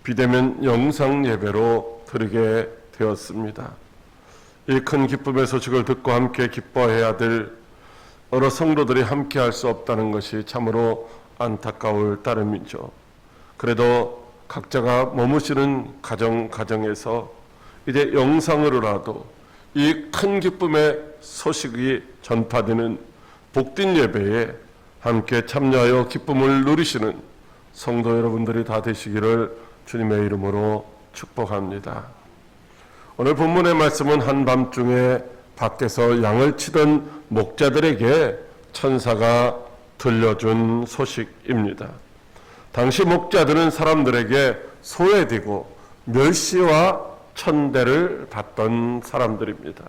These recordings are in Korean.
비대면 영상 예배로 드리게 되었습니다. 이 큰 기쁨의 소식을 듣고 함께 기뻐해야 될 여러 성도들이 함께 할 수 없다는 것이 참으로 안타까울 따름이죠. 그래도 각자가 머무시는 가정에서 이제 영상으로라도 이 큰 기쁨의 소식이 전파되는 복된 예배에 함께 참여하여 기쁨을 누리시는 성도 여러분들이 다 되시기를 주님의 이름으로 축복합니다. 오늘 본문의 말씀은 한밤중에 밖에서 양을 치던 목자들에게 천사가 들려준 소식입니다. 당시 목자들은 사람들에게 소외되고 멸시와 천대를 받던 사람들입니다.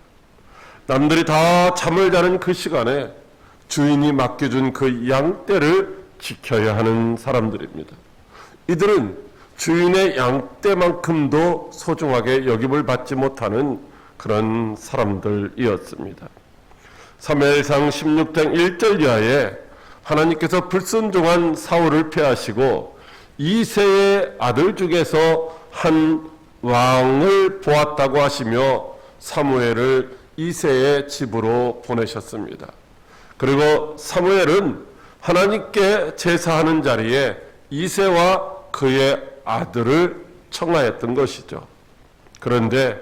남들이 다 잠을 자는 그 시간에 주인이 맡겨준 그 양떼를 지켜야 하는 사람들입니다. 이들은 주인의 양떼만큼도 소중하게 여김을 받지 못하는 그런 사람들이었습니다. 사무엘상 16장 1절 이하에 하나님께서 불순종한 사울을 폐하시고 이새의 아들 중에서 한 왕을 보았다고 하시며 사무엘을 이새의 집으로 보내셨습니다. 그리고 사무엘은 하나님께 제사하는 자리에 이새와 그의 아들을 청하였던 것이죠. 그런데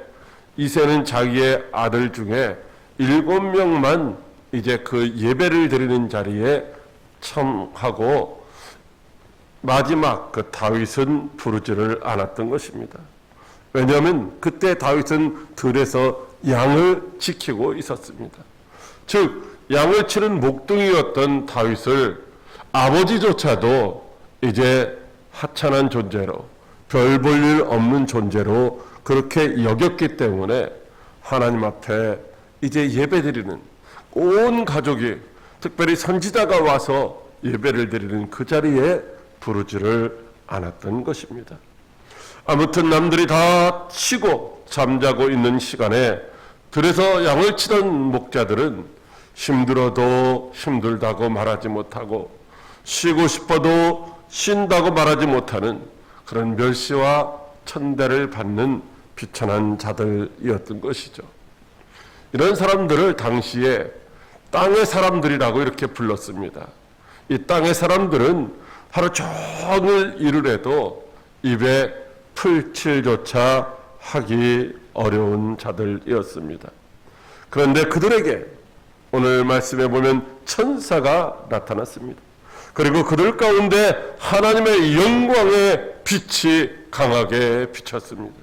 이새는 자기의 아들 중에 7명만 이제 그 예배를 드리는 자리에 청하고 마지막 그 다윗은 부르지를 않았던 것입니다. 왜냐하면 그때 다윗은 들에서 양을 지키고 있었습니다. 즉 양을 치는 목동이었던 다윗을 아버지조차도 이제 하찮은 존재로 별 볼 일 없는 존재로 그렇게 여겼기 때문에 하나님 앞에 이제 예배드리는 온 가족이 특별히 선지자가 와서 예배를 드리는 그 자리에 부르지를 않았던 것입니다. 아무튼 남들이 다 쉬고 잠자고 있는 시간에 들에서 양을 치던 목자들은 힘들어도 힘들다고 말하지 못하고 쉬고 싶어도 쉰다고 말하지 못하는 그런 멸시와 천대를 받는 비천한 자들이었던 것이죠. 이런 사람들을 당시에 땅의 사람들이라고 이렇게 불렀습니다. 이 땅의 사람들은 하루 종일 일을 해도 입에 풀칠조차 하기 어려운 자들이었습니다. 그런데 그들에게 오늘 말씀에 보면 천사가 나타났습니다. 그리고 그들 가운데 하나님의 영광의 빛이 강하게 비쳤습니다.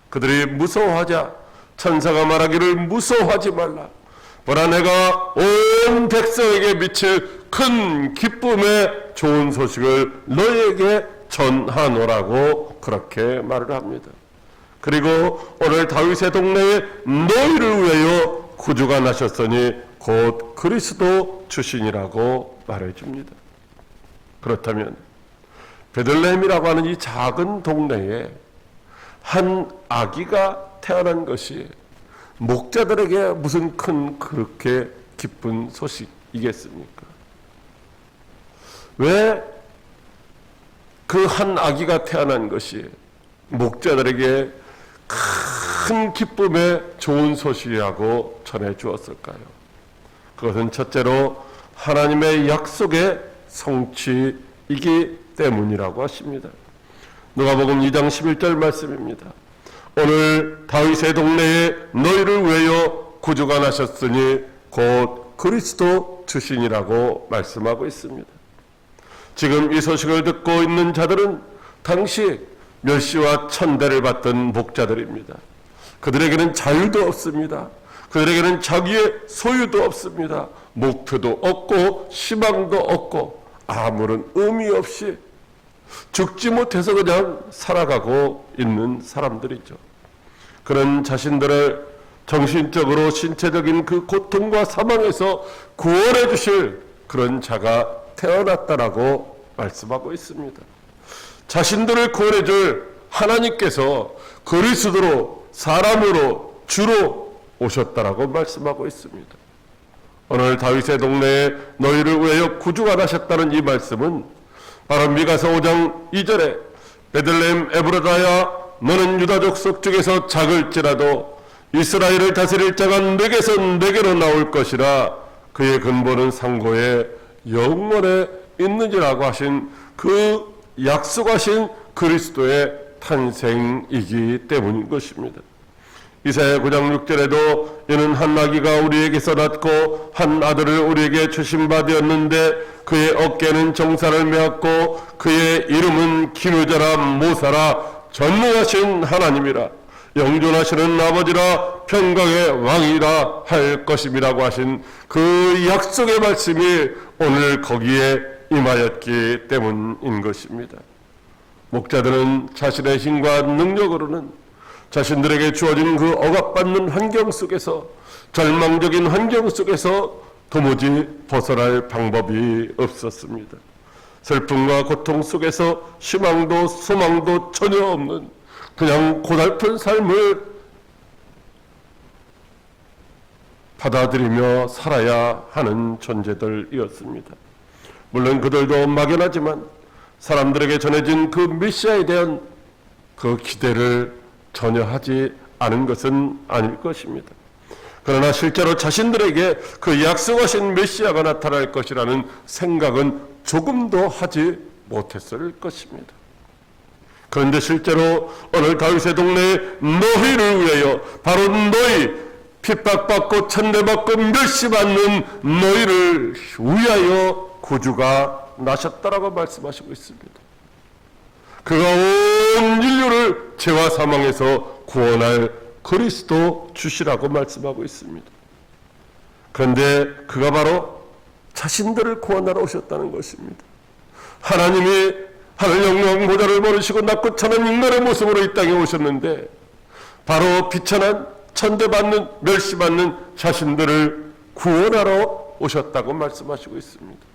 그들이 무서워하자 천사가 말하기를 무서워하지 말라. 보라 내가 온 백성에게 미칠 큰 기쁨의 좋은 소식을 너희에게 전하노라고 그렇게 말을 합니다. 그리고 오늘 다윗의 동네에 너희를 위하여 구주가 나셨으니 곧 그리스도 주신이라고 말해줍니다. 그렇다면 베들레헴이라고 하는 이 작은 동네에 한 아기가 태어난 것이 목자들에게 무슨 큰 그렇게 기쁜 소식이겠습니까? 왜 그 한 아기가 태어난 것이 목자들에게 큰 기쁨의 좋은 소식이라고 전해 주었을까요? 그것은 첫째로 하나님의 약속의 성취이기 때문이라고 하십니다. 누가복음 2장 11절 말씀입니다. 오늘 다윗의 동네에 너희를 위하여 구주가 나셨으니 곧 그리스도 주신이라고 말씀하고 있습니다. 지금 이 소식을 듣고 있는 자들은 당시 멸시와 천대를 받던 목자들입니다. 그들에게는 자유도 없습니다. 그들에게는 자기의 소유도 없습니다. 목표도 없고 희망도 없고 아무런 의미 없이 죽지 못해서 그냥 살아가고 있는 사람들이죠. 그런 자신들을 정신적으로 신체적인 그 고통과 사망에서 구원해 주실 그런 자가 태어났다라고 말씀하고 있습니다. 자신들을 구원해 줄 하나님께서 그리스도로 사람으로 주로 오셨다라고 말씀하고 있습니다. 오늘 다윗의 동네에 너희를 위하여 구주가 나셨다는 이 말씀은 바로 미가서 5장 2절에 베들레헴 에브라다야, 너는 유다 족속 중에서 작을지라도 이스라엘을 다스릴 자가 내게서 내게로 나올 것이라. 그의 근본은 상고에 영원에 있느니라고 하신 그 약속하신 그리스도의 탄생이기 때문인 것입니다. 이사야 9장 6절에도 이는 한 아기가 우리에게서 낳고 한 아들을 우리에게 주신 바 되었는데 그의 어깨는 정사를 메었고 그의 이름은 기르자라 모사라 전능하신 하나님이라 영존하시는 아버지라 평강의 왕이라 할 것임이라고 하신 그 약속의 말씀이 오늘 거기에 임하였기 때문인 것입니다. 목자들은 자신의 힘과 능력으로는 자신들에게 주어진 그 억압받는 환경 속에서, 절망적인 환경 속에서 도무지 벗어날 방법이 없었습니다. 슬픔과 고통 속에서 희망도 소망도 전혀 없는 그냥 고달픈 삶을 받아들이며 살아야 하는 존재들이었습니다. 물론 그들도 막연하지만 사람들에게 전해진 그 메시아에 대한 그 기대를 전혀 하지 않은 것은 아닐 것입니다. 그러나 실제로 자신들에게 그 약속하신 메시아가 나타날 것이라는 생각은 조금도 하지 못했을 것입니다. 그런데 실제로 오늘 다윗의 동네에 너희를 위하여, 바로 너희 핍박받고 천대받고 멸시받는 너희를 위하여 구주가 나셨다라고 말씀하시고 있습니다. 그가 온 인류를 죄와 사망에서 구원할 그리스도 주시라고 말씀하고 있습니다. 그런데 그가 바로 자신들을 구원하러 오셨다는 것입니다. 하나님이 하늘 영광 보좌를 버리시고 낮고 천한 인간의 모습으로 이 땅에 오셨는데 바로 비천한 천대받는 멸시받는 자신들을 구원하러 오셨다고 말씀하시고 있습니다.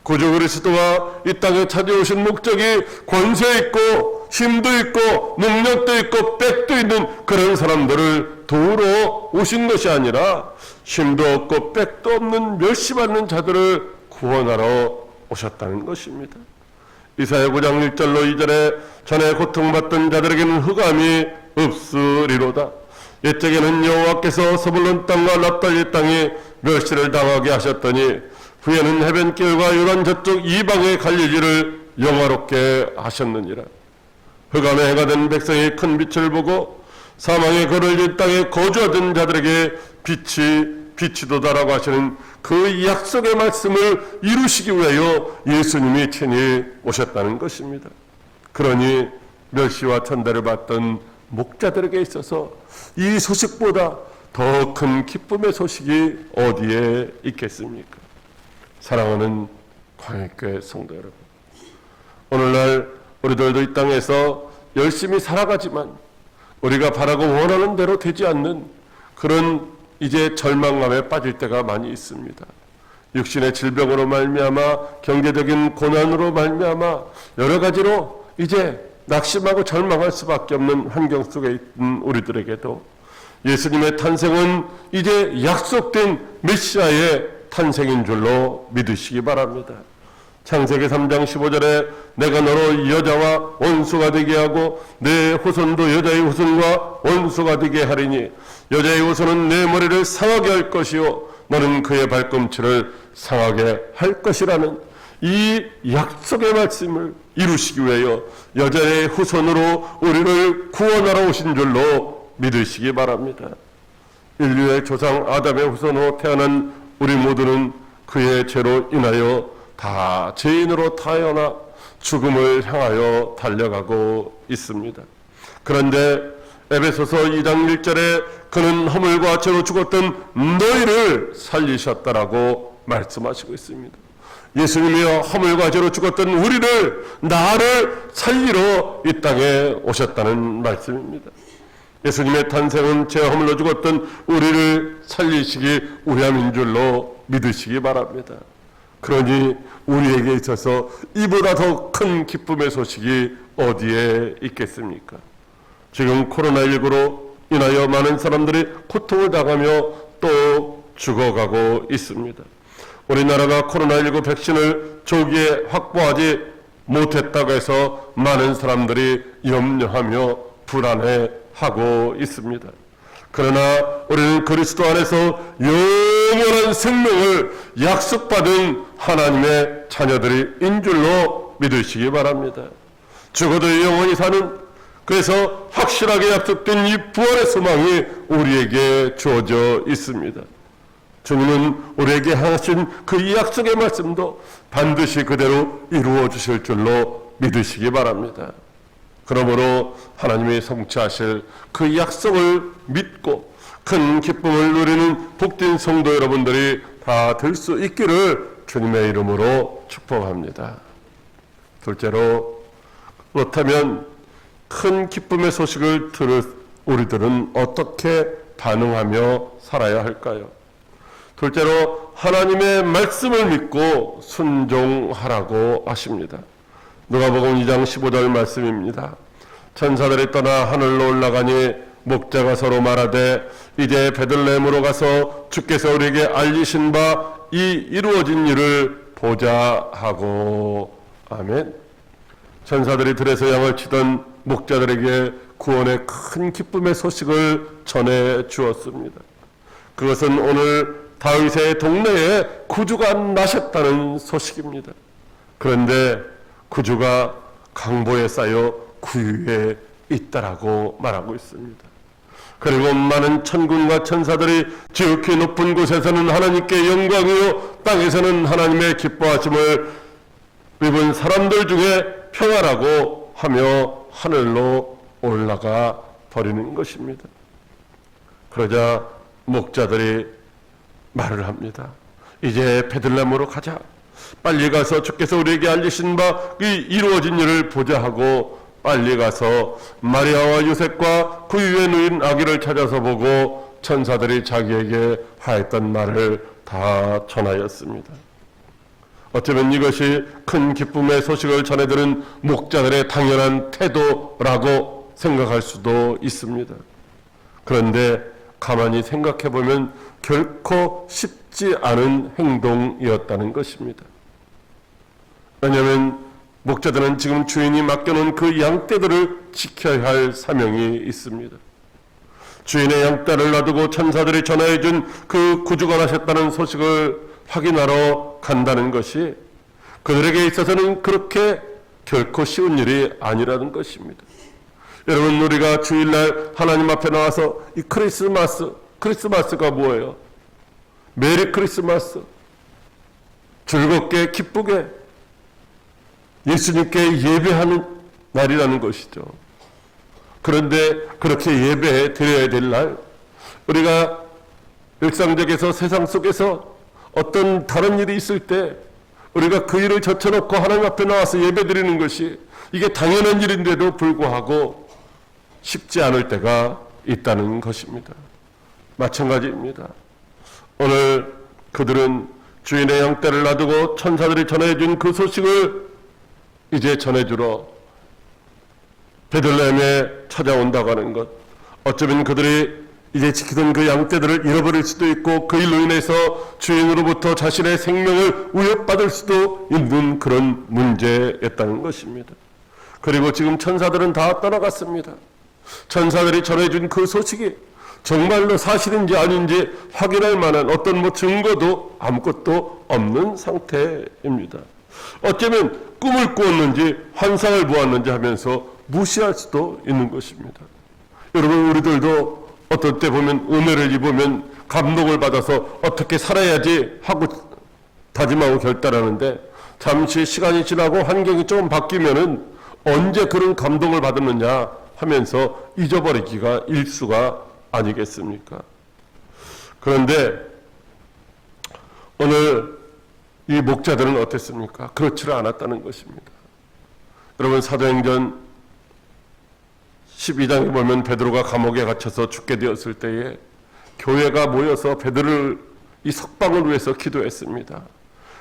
구주 그리스도가 이 땅에 찾아오신 목적이 권세 있고 힘도 있고 능력도 있고 빽도 있는 그런 사람들을 도우러 오신 것이 아니라 힘도 없고 빽도 없는 멸시받는 자들을 구원하러 오셨다는 것입니다. 이사야 9장 1절로 2절에 전에 고통받던 자들에게는 흑암이 없으리로다. 옛적에는 여호와께서 서불론 땅과 납달리 땅에 멸시를 당하게 하셨더니 후에는 해변길과 요단 저쪽 이방의 갈릴리를 영화롭게 하셨느니라. 흑암의 해가 된 백성이 큰 빛을 보고 사망의 거를 땅에 거주하던 자들에게 빛이 비치도다라고 하시는 그 약속의 말씀을 이루시기 위하여 예수님이 친히 오셨다는 것입니다. 그러니 멸시와 천대를 받던 목자들에게 있어서 이 소식보다 더 큰 기쁨의 소식이 어디에 있겠습니까? 사랑하는 광역교회 성도 여러분, 오늘날 우리들도 이 땅에서 열심히 살아가지만 우리가 바라고 원하는 대로 되지 않는 그런 이제 절망감에 빠질 때가 많이 있습니다. 육신의 질병으로 말미암아 경제적인 고난으로 말미암아 여러 가지로 이제 낙심하고 절망할 수밖에 없는 환경 속에 있는 우리들에게도 예수님의 탄생은 이제 약속된 메시아의 탄생인 줄로 믿으시기 바랍니다. 창세기 3장 15절에 내가 너로 여자와 원수가 되게 하고 내 후손도 여자의 후손과 원수가 되게 하리니 여자의 후손은 내 머리를 상하게 할 것이요 너는 그의 발꿈치를 상하게 할 것이라는 이 약속의 말씀을 이루시기 위하여 여자의 후손으로 우리를 구원하러 오신 줄로 믿으시기 바랍니다. 인류의 조상 아담의 후손으로 태어난 우리 모두는 그의 죄로 인하여 다 죄인으로 태어나 죽음을 향하여 달려가고 있습니다. 그런데 에베소서 2장 1절에 그는 허물과 죄로 죽었던 너희를 살리셨다라고 말씀하시고 있습니다. 예수님이 허물과 죄로 죽었던 우리를, 나를 살리러 이 땅에 오셨다는 말씀입니다. 예수님의 탄생은 죄 허물로 죽었던 우리를 살리시기 위함인 줄로 믿으시기 바랍니다. 그러니 우리에게 있어서 이보다 더 큰 기쁨의 소식이 어디에 있겠습니까? 지금 코로나19로 인하여 많은 사람들이 고통을 당하며 또 죽어가고 있습니다. 우리나라가 코로나19 백신을 조기에 확보하지 못했다고 해서 많은 사람들이 염려하며 불안해하고 있습니다. 그러나 우리는 그리스도 안에서 영원한 생명을 약속받은 하나님의 자녀들인 줄로 믿으시기 바랍니다. 죽어도 영원히 사는, 그래서 확실하게 약속된 이 부활의 소망이 우리에게 주어져 있습니다. 주님은 우리에게 하신 그 약속의 말씀도 반드시 그대로 이루어 주실 줄로 믿으시기 바랍니다. 그러므로 하나님이 성취하실 그 약속을 믿고 큰 기쁨을 누리는 복된 성도 여러분들이 다 될 수 있기를 주님의 이름으로 축복합니다. 둘째로, 그렇다면 큰 기쁨의 소식을 들을 우리들은 어떻게 반응하며 살아야 할까요? 둘째로, 하나님의 말씀을 믿고 순종하라고 하십니다. 누가복음 2장 15절 말씀입니다. 천사들이 떠나 하늘로 올라가니 목자가 서로 말하되 이제 베들레헴으로 가서 주께서 우리에게 알리신 바 이 이루어진 일을 보자 하고. 아멘. 천사들이 들에서 양을 치던 목자들에게 구원의 큰 기쁨의 소식을 전해 주었습니다. 그것은 오늘 다윗의 동네에 구주가 나셨다는 소식입니다. 그런데 구주가 강보에 쌓여 구유에 있다라고 말하고 있습니다. 그리고 많은 천군과 천사들이 지극히 높은 곳에서는 하나님께 영광이요 땅에서는 하나님의 기뻐하심을 입은 사람들 중에 평화라고 하며 하늘로 올라가 버리는 것입니다. 그러자 목자들이 말을 합니다. 이제 베들레헴으로 가자. 빨리 가서 주께서 우리에게 알리신 바 이 이루어진 일을 보자 하고 빨리 가서 마리아와 요셉과 그 위에 누인 아기를 찾아서 보고 천사들이 자기에게 하였던 말을 다 전하였습니다. 어쩌면 이것이 큰 기쁨의 소식을 전해들은 목자들의 당연한 태도라고 생각할 수도 있습니다. 그런데 가만히 생각해 보면 결코 쉽지 않은 행동이었다는 것입니다. 왜냐하면 목자들은 지금 주인이 맡겨놓은 그 양떼들을 지켜야 할 사명이 있습니다. 주인의 양떼를 놔두고 천사들이 전해준 그 구주가 나셨다는 소식을 확인하러 간다는 것이 그들에게 있어서는 그렇게 결코 쉬운 일이 아니라는 것입니다. 여러분, 우리가 주일날 하나님 앞에 나와서 이 크리스마스가 뭐예요? 메리 크리스마스, 즐겁게 기쁘게 예수님께 예배하는 날이라는 것이죠. 그런데 그렇게 예배해 드려야 될 날, 우리가 일상적에서 세상 속에서 어떤 다른 일이 있을 때 우리가 그 일을 젖혀놓고 하나님 앞에 나와서 예배 드리는 것이 이게 당연한 일인데도 불구하고 쉽지 않을 때가 있다는 것입니다. 마찬가지입니다. 오늘 그들은 주인의 양떼를 놔두고 천사들이 전해준 그 소식을 이제 전해주러 베들레헴에 찾아온다고 하는 것, 어쩌면 그들이 이제 지키던 그 양떼들을 잃어버릴 수도 있고 그 일로 인해서 주인으로부터 자신의 생명을 위협받을 수도 있는 그런 문제였다는 것입니다. 그리고 지금 천사들은 다 떠나갔습니다. 천사들이 전해준 그 소식이 정말로 사실인지 아닌지 확인할 만한 어떤 증거도 아무것도 없는 상태입니다. 어쩌면 꿈을 꾸었는지 환상을 보았는지 하면서 무시할 수도 있는 것입니다. 여러분, 우리들도 어떤 때 보면 은혜를 입으면 감동을 받아서 어떻게 살아야지 하고 다짐하고 결단하는데 잠시 시간이 지나고 환경이 조금 바뀌면은 언제 그런 감동을 받았느냐 하면서 잊어버리기가 일수가 아니겠습니까? 그런데 오늘 이 목자들은 어땠습니까? 그렇지를 않았다는 것입니다. 여러분, 사도행전 12장에 보면 베드로가 감옥에 갇혀서 죽게 되었을 때에 교회가 모여서 베드로를 이 석방을 위해서 기도했습니다.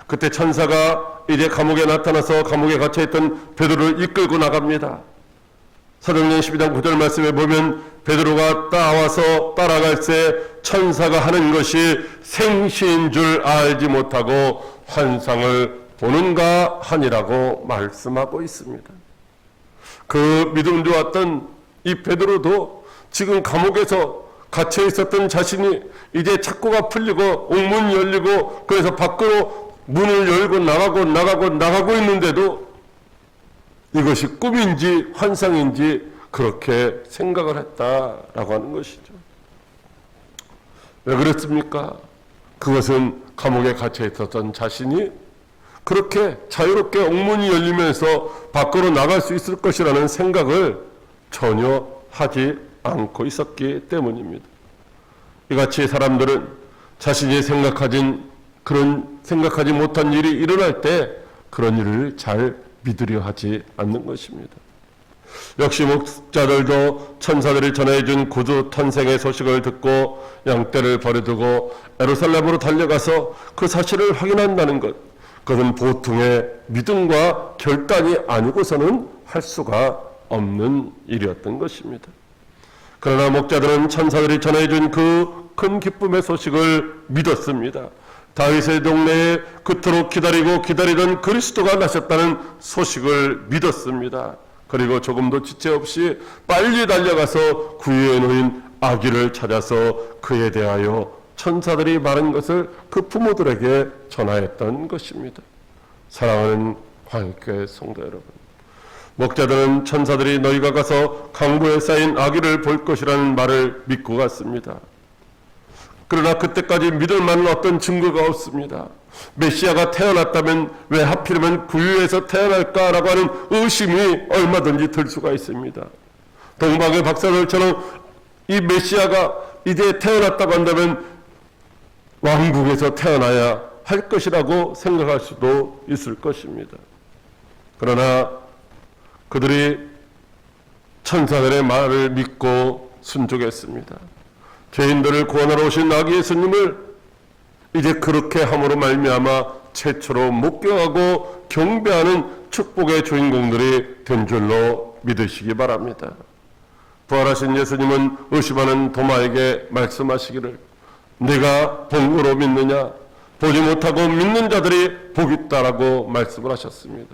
그때 천사가 이제 감옥에 나타나서 감옥에 갇혀있던 베드로를 이끌고 나갑니다. 사도행전 12장 9절 말씀에 보면 베드로가 나와서 따라갈새 천사가 하는 것이 생시인 줄 알지 못하고 환상을 보는가 하니라고 말씀하고 있습니다. 그 믿음 좋았던 이 베드로도 지금 감옥에서 갇혀 있었던 자신이 이제 착고가 풀리고 옥문이 열리고 그래서 밖으로 문을 열고 나가고 있는데도 이것이 꿈인지 환상인지 그렇게 생각을 했다라고 하는 것이죠. 왜 그랬습니까? 그것은 감옥에 갇혀 있었던 자신이 그렇게 자유롭게 옥문이 열리면서 밖으로 나갈 수 있을 것이라는 생각을 전혀 하지 않고 있었기 때문입니다. 이같이 사람들은 자신이 생각하지 못한 일이 일어날 때 그런 일을 잘 믿으려 하지 않는 것입니다. 역시 목자들도 천사들이 전해준 구주 탄생의 소식을 듣고 양떼를 버려두고 예루살렘으로 달려가서 그 사실을 확인한다는 것, 그것은 보통의 믿음과 결단이 아니고서는 할 수가 없는 일이었던 것입니다. 그러나 목자들은 천사들이 전해준 그 큰 기쁨의 소식을 믿었습니다. 다윗의 동네에 그토록 기다리던 그리스도가 나셨다는 소식을 믿었습니다. 그리고 조금도 지체 없이 빨리 달려가서 구유에 놓인 아기를 찾아서 그에 대하여 천사들이 말한 것을 그 부모들에게 전하였던 것입니다. 사랑하는 광역교회 성도 여러분, 목자들은 천사들이 너희가 가서 강보에 쌓인 아기를 볼 것이라는 말을 믿고 갔습니다. 그러나 그때까지 믿을 만한 어떤 증거가 없습니다. 메시아가 태어났다면 왜 하필이면 구유에서 태어날까라고 하는 의심이 얼마든지 들 수가 있습니다. 동방의 박사들처럼 이 메시아가 이제 태어났다고 한다면 왕궁에서 태어나야 할 것이라고 생각할 수도 있을 것입니다. 그러나 그들이 천사들의 말을 믿고 순종했습니다. 죄인들을 구원하러 오신 아기 예수님을 이제 그렇게 함으로 말미암아 최초로 목격하고 경배하는 축복의 주인공들이 된 줄로 믿으시기 바랍니다. 부활하신 예수님은 의심하는 도마에게 말씀하시기를 네가 본 거로 믿느냐? 보지 못하고 믿는 자들이 복 있다라고 말씀을 하셨습니다.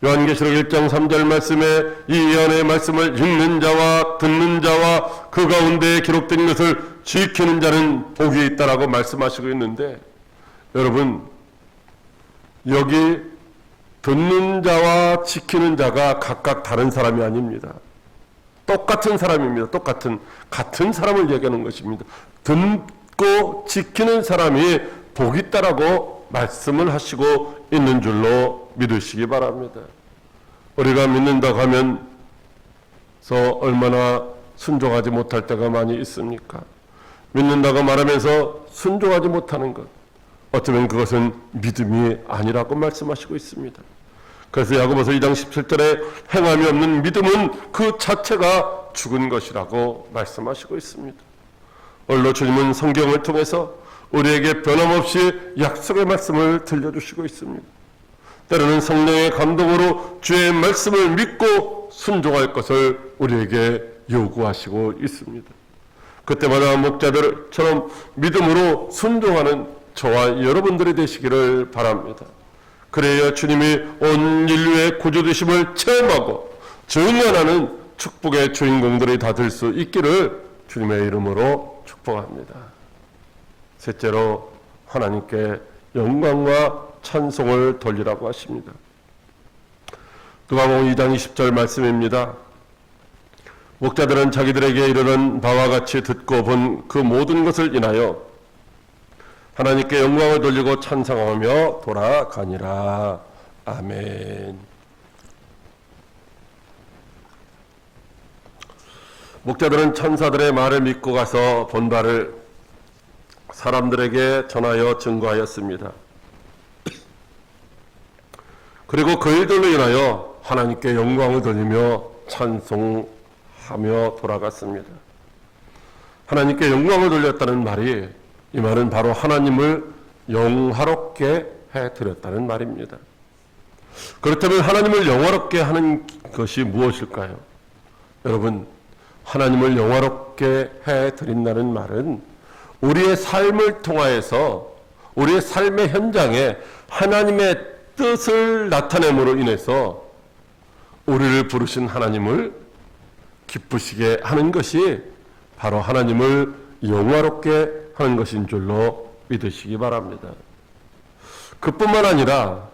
요한계시록 1장 3절 말씀에 이 예언의 말씀을 읽는 자와 듣는 자와 그 가운데에 기록된 것을 지키는 자는 복이 있다라고 말씀하시고 있는데, 여러분 여기 듣는 자와 지키는 자가 각각 다른 사람이 아닙니다. 똑같은 사람입니다. 같은 사람을 얘기하는 것입니다. 듣고 지키는 사람이 복이 있다라고 말씀을 하시고 있는 줄로 믿으시기 바랍니다. 우리가 믿는다고 하면서 얼마나 순종하지 못할 때가 많이 있습니까? 믿는다고 말하면서 순종하지 못하는 것, 어쩌면 그것은 믿음이 아니라고 말씀하시고 있습니다. 그래서 야고보서 2장 17절에 행함이 없는 믿음은 그 자체가 죽은 것이라고 말씀하시고 있습니다. 오늘도 주님은 성경을 통해서 우리에게 변함없이 약속의 말씀을 들려주시고 있습니다. 때로는 성령의 감동으로 주의 말씀을 믿고 순종할 것을 우리에게 요구하시고 있습니다. 그때마다 목자들처럼 믿음으로 순종하는 저와 여러분들이 되시기를 바랍니다. 그래야 주님이 온 인류의 구주되심을 체험하고 증언하는 축복의 주인공들이 다 될 수 있기를 주님의 이름으로 축복합니다. 셋째로 하나님께 영광과 찬송을 돌리라고 하십니다. 누가복음 2장 20절 말씀입니다. 목자들은 자기들에게 이르는 바와 같이 듣고 본 그 모든 것을 인하여 하나님께 영광을 돌리고 찬송하며 돌아가니라. 아멘. 목자들은 천사들의 말을 믿고 가서 본 바를 사람들에게 전하여 증거하였습니다. 그리고 그 일들로 인하여 하나님께 영광을 돌리며 찬송하며 돌아갔습니다. 하나님께 영광을 돌렸다는 말이, 이 말은 바로 하나님을 영화롭게 해드렸다는 말입니다. 그렇다면 하나님을 영화롭게 하는 것이 무엇일까요? 여러분, 하나님을 영화롭게 해드린다는 말은 우리의 삶을 통하여서 우리의 삶의 현장에 하나님의 뜻을 나타냄으로 인해서 우리를 부르신 하나님을 기쁘시게 하는 것이 바로 하나님을 영화롭게 하는 것인 줄로 믿으시기 바랍니다. 그뿐만 아니라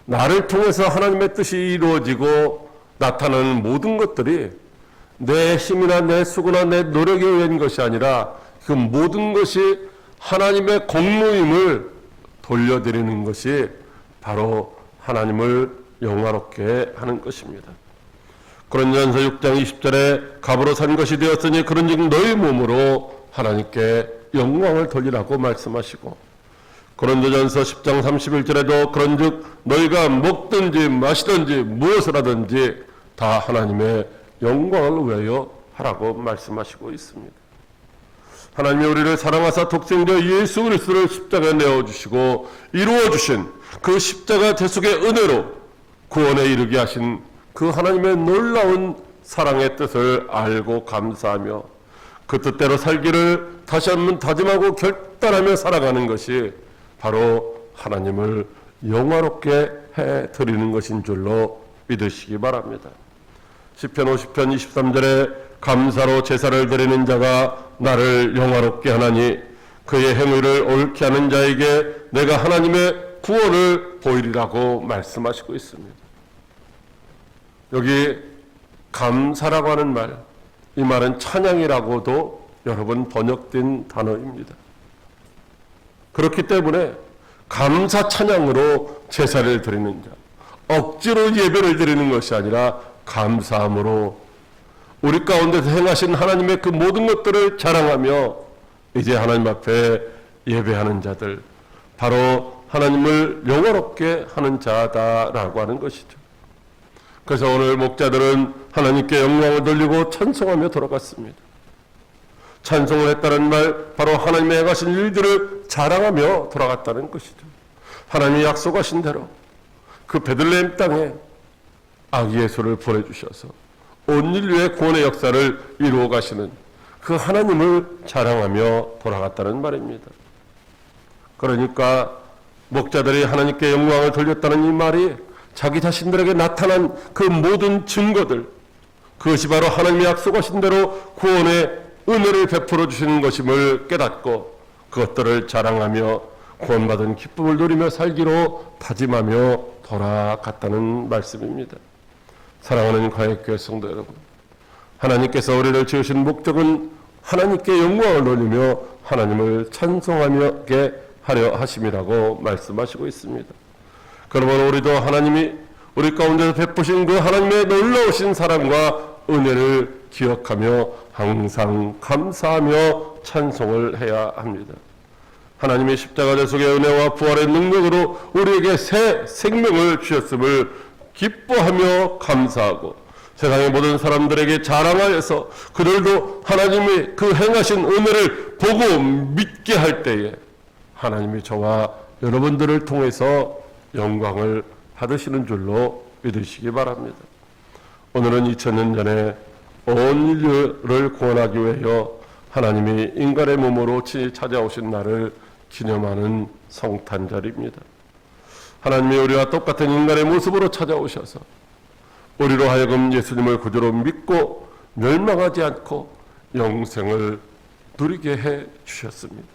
나를 통해서 하나님의 뜻이 이루어지고 나타나는 모든 것들이 내 힘이나 내 수고나 내 노력에 의한 것이 아니라 그 모든 것이 하나님의 공로임을 돌려드리는 것이 바로 하나님을 영화롭게 하는 것입니다. 고린도전서 6장 20절에 갑으로 산 것이 되었으니 그런즉 너희 몸으로 하나님께 영광을 돌리라고 말씀하시고, 고린도전서 10장 31절에도 그런즉 너희가 먹든지 마시든지 무엇을 하든지 다 하나님의 영광을 위하여 하라고 말씀하시고 있습니다. 하나님이 우리를 사랑하사 독생자 예수 그리스도를 십자가에 내어주시고 이루어주신 그 십자가 대속의 은혜로 구원에 이르게 하신 그 하나님의 놀라운 사랑의 뜻을 알고 감사하며 그 뜻대로 살기를 다시 한번 다짐하고 결단하며 살아가는 것이 바로 하나님을 영화롭게 해드리는 것인 줄로 믿으시기 바랍니다. 시편 50편 23절에 감사로 제사를 드리는 자가 나를 영화롭게 하나니 그의 행위를 옳게 하는 자에게 내가 하나님의 구원을 보이리라고 말씀하시고 있습니다. 여기 감사라고 하는 말, 이 말은 찬양이라고도 여러 번 번역된 단어입니다. 그렇기 때문에 감사 찬양으로 제사를 드리는 자, 억지로 예배를 드리는 것이 아니라 감사함으로 우리 가운데서 행하신 하나님의 그 모든 것들을 자랑하며 이제 하나님 앞에 예배하는 자들, 바로 하나님을 영화롭게 하는 자다라고 하는 것이죠. 그래서 오늘 목자들은 하나님께 영광을 돌리고 찬송하며 돌아갔습니다. 찬송을 했다는 말, 바로 하나님의 행하신 일들을 자랑하며 돌아갔다는 것이죠. 하나님이 약속하신 대로 그 베들레헴 땅에 아기 예수를 보내주셔서 온 인류의 구원의 역사를 이루어 가시는 그 하나님을 자랑하며 돌아갔다는 말입니다. 그러니까 목자들이 하나님께 영광을 돌렸다는 이 말이 자기 자신들에게 나타난 그 모든 증거들, 그것이 바로 하나님이 약속하신 대로 구원의 은혜를 베풀어 주시는 것임을 깨닫고 그것들을 자랑하며 구원받은 기쁨을 누리며 살기로 다짐하며 돌아갔다는 말씀입니다. 사랑하는 과역교회 성도 여러분, 하나님께서 우리를 지으신 목적은 하나님께 영광을 돌리며 하나님을 찬송하게 하려 하심이라고 말씀하시고 있습니다. 그러면 우리도 하나님이 우리 가운데서 베푸신 그 하나님의 놀라우신 사랑과 은혜를 기억하며 항상 감사하며 찬송을 해야 합니다. 하나님의 십자가 대속의 은혜와 부활의 능력으로 우리에게 새 생명을 주셨음을 기뻐하며 감사하고 세상의 모든 사람들에게 자랑하여서 그들도 하나님이 그 행하신 은혜를 보고 믿게 할 때에 하나님이 저와 여러분들을 통해서 영광을 받으시는 줄로 믿으시기 바랍니다. 오늘은 2000년 전에 온 인류를 구원하기 위하여 하나님이 인간의 몸으로 찾아오신 날을 기념하는 성탄절입니다. 하나님이 우리와 똑같은 인간의 모습으로 찾아오셔서 우리로 하여금 예수님을 구주로 믿고 멸망하지 않고 영생을 누리게 해 주셨습니다.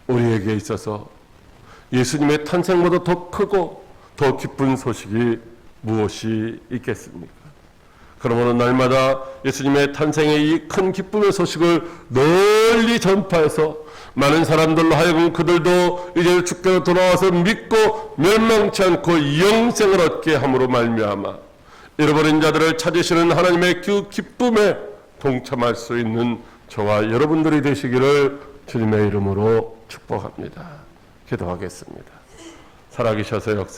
우리에게 있어서 예수님의 탄생보다 더 크고 더 기쁜 소식이 무엇이 있겠습니까? 그러므로 날마다 예수님의 탄생의 이 큰 기쁨의 소식을 널리 전파해서 많은 사람들로 하여금 그들도 이제 주께로 돌아와서 믿고 멸망치 않고 영생을 얻게 함으로 말미암아 잃어버린 자들을 찾으시는 하나님의 그 기쁨에 동참할 수 있는 저와 여러분들이 되시기를 주님의 이름으로 축복합니다. 기도하겠습니다. 살아계셔서 역사